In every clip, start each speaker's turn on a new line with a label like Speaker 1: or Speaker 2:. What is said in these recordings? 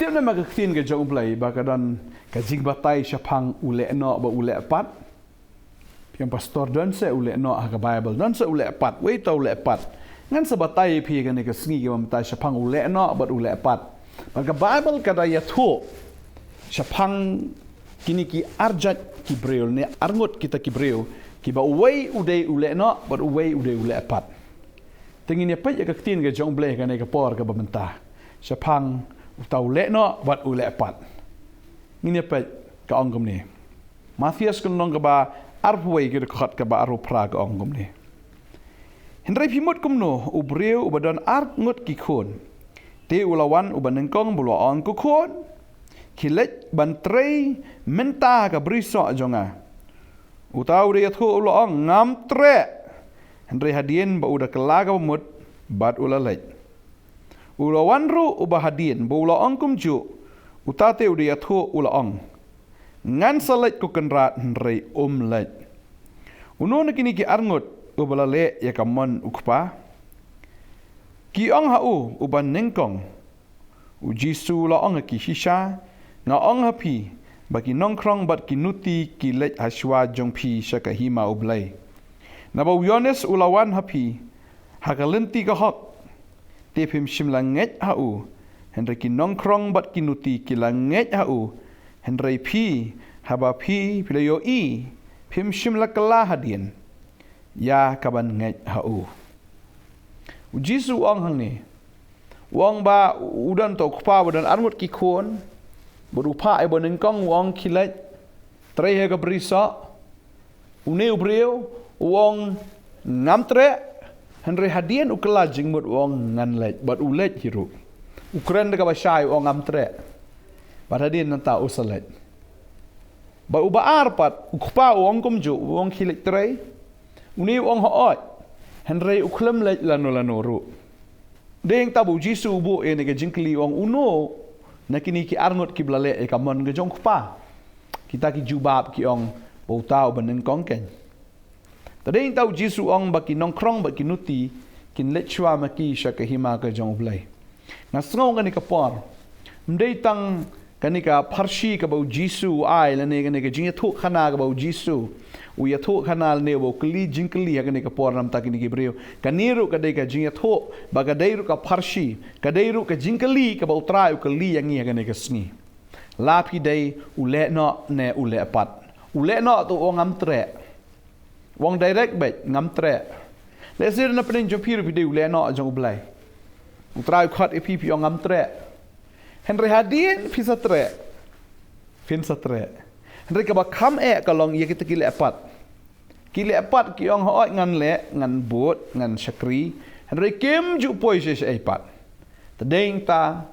Speaker 1: Tiap nama ketin ke jauh belai bakadan kajing batai syapang lehnoh ba lehpat. Yang pastor dan se lehnoh ke Bible dan se lehpat, wei tau lehpat. Ngan sebatai pi kan ke sengi ke batai syapang lehnoh ba lehpat. Baka Bible kada ya tu syapang kini ki arjat ki breu ne arngot kita ki breu ki ba wei udai lehnoh ba wei udai lehpat. Tingin ya pe ya ketin ke jauh belai kan ke por ke bantah. Syapang tau lehnoh ba lehpat. Ngini pe ka ongkom ni. Matias kun nong ka ba arway ke dekat ke ba aru pra ka ongkom ni. Hendrai pimut kumno ubreu ubadan arngot ki khon. Te ulawan ubanengkong bulo on ku khon. Kilet bantrei menta ka briso jonga. Utau dia thu ulo ong ngam tre. Hendrai hadien ba uda kelaga mut bat ulalej. Ulawan ru ubah hadien ba ulo ong kumju. Utate udia thu ulo ong. Ngan salej ku kenrat hendrai lej. Uno na kini ki arngot ubalale ya kamon ukpa. Ki ong hau uban nengkong. Ujisu la ong ki hisha nga ong hapi bagi nongkrong bat ki nuti ki lej haswa jong pi syaka hima ublay. Naba Yones ulawan hapi hakalenti ka hok tepim shimlanget hau hendrai ki nongkrong bat ki nuti ki langet hau hendrai pi haba pi pilayo i pim shimla kala hadien ya kaban nget hau. Ujisu ong hang ni wong ba udan to kpa badan arngut ki khon berupa ai bonen kong wong kilet tre he ka brisa uneu breu wong ngam tre hendrai hadien ukla jingmut wong ngan lej bat ulet hiru ukren ka ba syai wong ngam tre bat hadien nanta usalet ba uba arpat ukpa wong kumju wong kilet tre uneu wong hoot hendrai uklem lej lano ru deng tabu jisu bu ene ke jingkli wong uno nakini ki arngot ki blale e kamon ke jong kpa kita ki jubab ki ong bautau benen kongken tadeng tau jisu ong baki nongkrong baki nuti kin lechwa maki syaka hima ke jong blai ngasngong kani ka por mdei tang kani ka parshi ka bau jisu ai lane kani ka jinga thu khana ka bau jisu u ya thu khana ne bo kli jingkli ha kani ka por nam takini ki breu kaniru ka dei ka jinga thu baga deiru ka parshi ka deiru ka jingkli ka bau trai ka li yang ya kani ka sngi lapi dei u lehnoh ne u lehpat u lehnoh tu ong am tre wong direct bet ngam tre lesir na pen jopiru pi dei u lehnoh jong blai u trai khat epi pi ong am tre Henry hadien pisa tre. Henry ka ba kam ka long ya kita kile apat. Kile apat ki ong hoot ngan le ngan bot ngan syakri. Henry kim ju poi se apat. Tadeng ta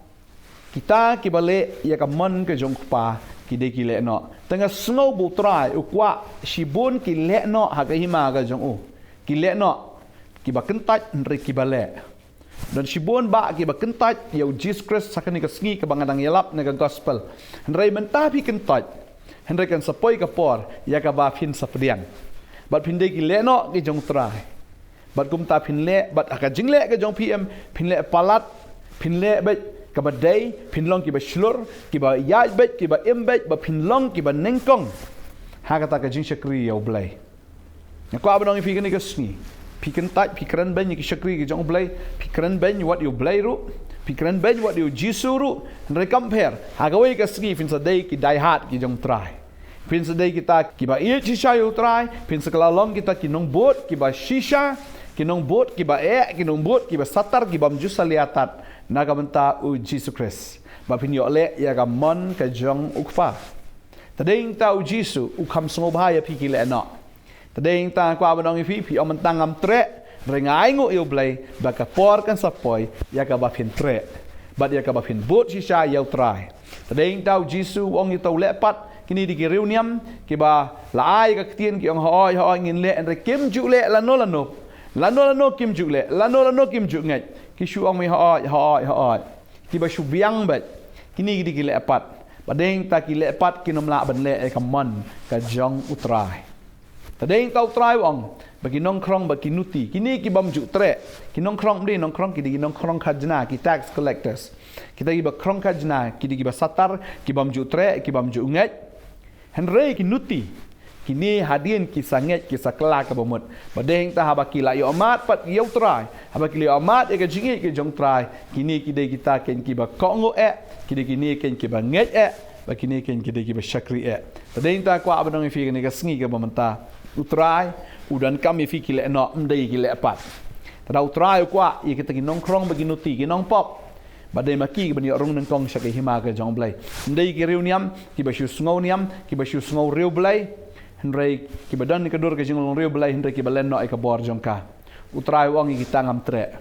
Speaker 1: kita ki bale ya ka mon ke jong pa ki de kile no. Tengah snow bu try ukwa shibun ki le no ha ka hima ka jong u. Ki le no ki ba kentat Henry ki bale. Dan shibun ba ki ba kentat ya Jesus Christ sakani ka sngi ka bangadang yalap na ka gospel. Henry mentapi kentat. Henry kan sapoi ka por ya ka ba phin sapdiang. Bat phin de ki le no ki jong try. Bat kum ta phin le bat aka jingle ka jong PM phin le palat phin le bet ka ba dei phin long ki ba shlur ki ba ya bet ki ba embet ba phin long ki ba nengkong. Ha kata ka jing syakri ya blai. Ya ko abang fi kan ka sngi. Pikentat pikiran ben ki syakri ki jong blai pikiran ben what you blai ru pikiran ben what you jisu ru and compare hagawai ka ski fin sa day ki die hard ki jong try fin sa day kita ki ba il shisha you try fin sa kalalong kita ki nong bot ki ba shisha ki nong bot ki ba ki nong bot ki ba satar ki ba mjus saliatat naga menta u Jesus Christ ba pin yo le ya ka mon ka jong ukpa tadeng ta u jisu u kam sngo bhaya pi ki le no tadeng ta kwa banong ifi pi om tangam tre rengai ngo eu blai ba ka por kan sapoi ya ka ba phin tre ba ya ka ba phin bot shisha yau try tadeng tau jisu ong i tau lehpat kini di ki reuniam ki ba lai ka tien ki ong hoi ngin le en kim ju le lano kim ju le lano kim ju ngai ki shu ong mi hoi ki ba shu biang bet kini di ki lehpat badeng ta ki lehpat ki nom la ban le ka man ka jong utrai Tadeng tau try wong bagi nongkrong bagi nuti. Kini ki bam juk tre. Ki nongkrong di nongkrong ki nongkrong khajna ki tax collectors. Kita ki ba krong khajna ki ba satar ki bam juk tre ki bam juk nget. Henry ki nuti. Kini hadian ki sanget ki sakla ka bomot. Badeng ta habaki la yo amat pat yo try. Habaki yo amat e ka jingi ki jong try. Kini ki de kita ken ki ba kongo kini ken ki ba nget bakini ken ki de ki ba shakri Badeng ta kwa abang fi ni ka sngi ka bomenta. Utrai udan kami fi ki le no mdei ki le pat. Tada utrai kwa i kita ki nongkrong bagi nuti ki nong pop. Badai maki bani orang nengkong syakai hima ke jong blai. Mdei ki riu niam ki ba shu sngo niam ki ba shu sngo riu blai. Hendrai ki badan ni kadur ke jong riu blai hendrai ki balen no ai ka bor jong ka. Utrai wang ki tangam tre.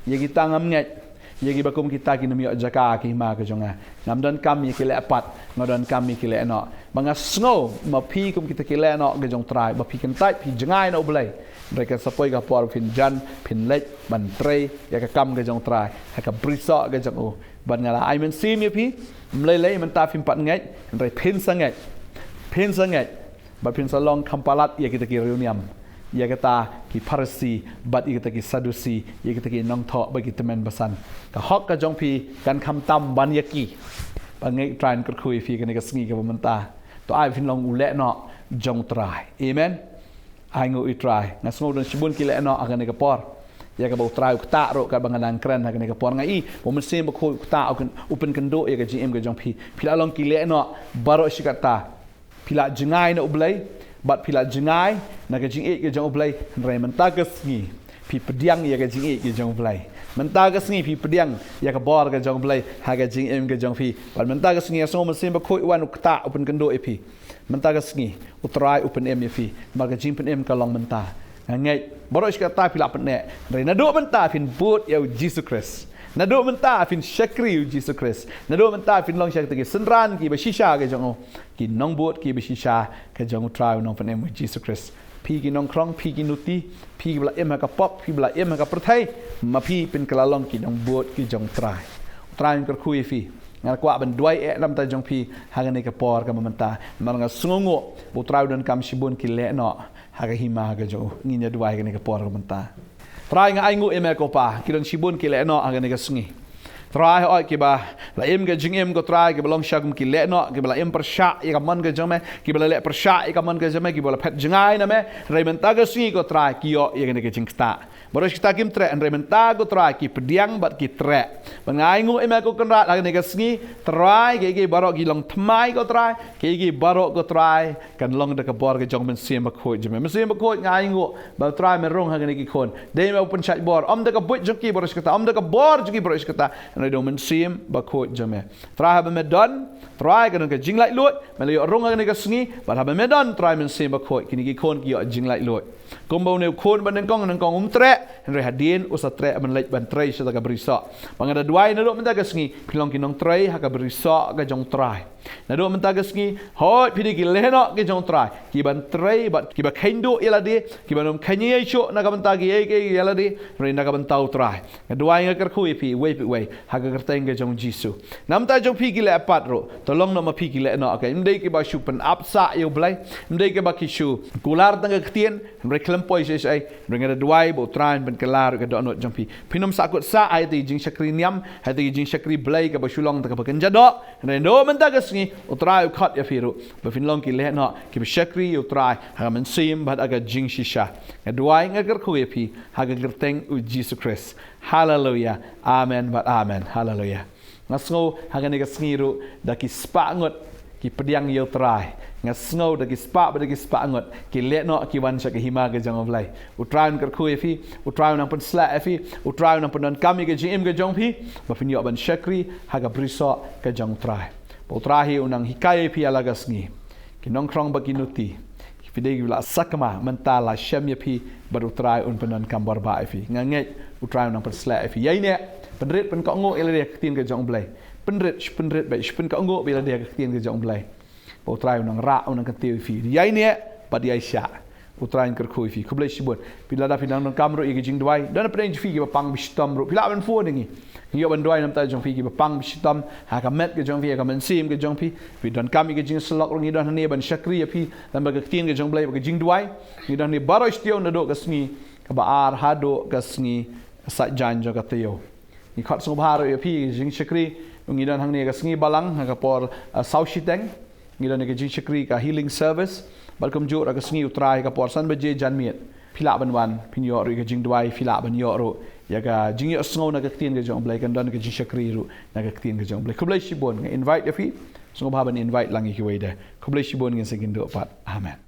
Speaker 1: Ye ki tangam nget. Ye ki bakum kita ki nami jaka ki hima ke jonga. Namdan kami ki le pat ngadan kami ki le no. Banga snow ma pi kum kita ki le no ke jong trai ba pi kan tai pi jangai no blai. Mereka sapoi ka por pin jan pin lech Bantei ya ka kam ke jong trai ha ka brisa ke jong o ban ngala ai men sim ye pi mlele men ta pin pat ngai rai pin sangat ba pin salong kampalat ya kita ki reuniam ya kata ki Parsi bat kita ki Sadusi ya kita ki Nongtho bagi teman besan ka hok ka jong pi kan kam tam ban yaki bangai tran kur khui fi ka ni ka sngi ka menta to ai pin long ule no jong trai amen ai ngu itrai na sngo don shibun ki le no akan ni ka por ya ka bau trai ta ro ka banganan kren akan ni ka por ngai bo men sem ko ta akan open kendo ya ka gm ka jong pi pila long ki le no baro shikata pila jengai no blai bat pila jengai na ka jing ke jong blai rai menta ka sngi pi pediang ya ka jing ke jong blai menta ka sngi pi pediang ya ka bor ka jong blai ha ka jing em ka jong pi bat menta ka sngi so men sem ko wan ta open kendo e pi menta ka sngi utrai open em fi marga jing pen em ka long menta ngai boro iska ta pila pene rai na do menta fin but ya Jesus Christ na do menta fin shakri Jesus Christ na do menta fin long shak te senran ki ba shisha ke jong ki nong but ki ba shisha ke jong utrai nong pen em Jesus Christ pi ki nong krong pi ki nuti pi bla em ka pop pi bla em ka perthai ma pi pen kala long ki nong but ki jong trai ka khu fi ngal kwa ban duai lam ta jong pi hagan ka por ka mamanta mal nga sungo bo trau dan kam shibun ki le no haga hima haga jo nginya duai ka por ka manta trai nga ai ngu eme ko pa ki dan shibun ki le no hagan ka sungi trai oi ki ba la em ga jing em ko trai ki balong shagum ki le no ki bala em persha ya ka man ga jome ki bala le persha ya ka man ga jome ki bala pet jingai na me raimenta ga sungi ko trai ki yo ya ga jingsta Baru kita kim tre andre menta go try ki pediang bat ki tre. Bangai ngu eme ko kenrat lagi nega sngi try ki baro ki long tmai go try ki baro go try kan long de ka bor ke jong men sim ba khoi jeme men sim ba khoi ngai ngu ba try men rong ha ki kon. De me open chat bor om de ka but jong ki baro kita om de ka bor jong ki baro kita andre do men sim ba khoi jeme. Try ha me don try kan ka jing lai lut men le rong ha nega sngi ba ha me don try men sim ba khoi ki kon ki jing lai lut. Kumbau ne kon ban nengkong tre Henry hadin usa tre man lej Bantei sa ka berisa. Mangada duai na do menta gasngi pilong kinong tre ha ka berisa ka jong trai. Na do menta gasngi hoi pidi ki lehnoh ki jong trai. Ki Bantei bat ki ba kendo iladi ki banom kanyi sho na ka menta ki iladi re na ka bentau trai. Ka duai nga kerkhu pi we ha ka kerteng ka jong Jisu. Namta jong pi ki le apat ro tolong no ma pi ki lehnoh ka imdei ki ba shu pen apsa yo blai imdei ki ba ki shu kular tang ka ktien klempoi sai ringa duai bo tran ben kelar ke donot jampi pinom sakut sa ai ti jing shakri niam hai ti jing shakri blai ke ba Shillong ta ka kenja do ne do men ta gasngi utrai khat ya firu ba finlong ki le no ki ba shakri utrai ha men sim bat aga jing shisha duai nga ker khu pi ha ga gerteng u Jesus Christ hallelujah amen but amen hallelujah ngasngo ha ga ne gasngi ru da ki spa ngot ki pediang yo trai ngasngo da ki spa ngot ki lehnoh ki wan sha ki hima ga jong blai utraun ker khu fi utraun nang pen sla fi utraun nang pen kami ga jim ga jong pi ba fin yo ban shakri ha ga briso ka jong trai bo trahi unang hikai fi ala gasngi ki nongkrong ba ki nuti ki fidei la sakma mentala shem ya pi baru trai un pen kam bar ba fi nganget utraun nang pen sla fi yai ne penrit pen ko ngo ele dia tin ga jong blai penrit ba pen ko ngo bila dia tin ga jong blai Bo trai unang ra unang katiu fi. Yai ne ba dia sha. utrain kerkhui fi kublai sibon pila da pinang nong kamro igi jing duai dan apa yang fi gi pang bistam ro pila ban fu dingi yo ban duai nam ta jong fi gi pang bistam ha ka met ge jong fi ka man sim ge jong fi dan kam igi jing slok ro ngi dan ne ban shakri fi dan ba ge tin ge jong blai ba ge jing duai ngi dan ni baro istio na do ka sngi ka ba ar ha do ka sngi sa jan jo ka teo ni khat so ba ro fi jing shakri ngi dan hang ne ka sngi balang ha ka por sau shiteng ngi dan ge jing shakri ka healing service balkom jo ra ka sngi utrai ka por san ba je jan miet phila ban wan pin yo ri ka jing duai phila ban yo ro ya ka jing yo sngo na ka tin ge jong blai kan dan ka jing shakri ru na ka tin ge jong blai kublai shibon invite ya fi so ba ban invite lang ki wei da kublai shibon ngi segin do pat amen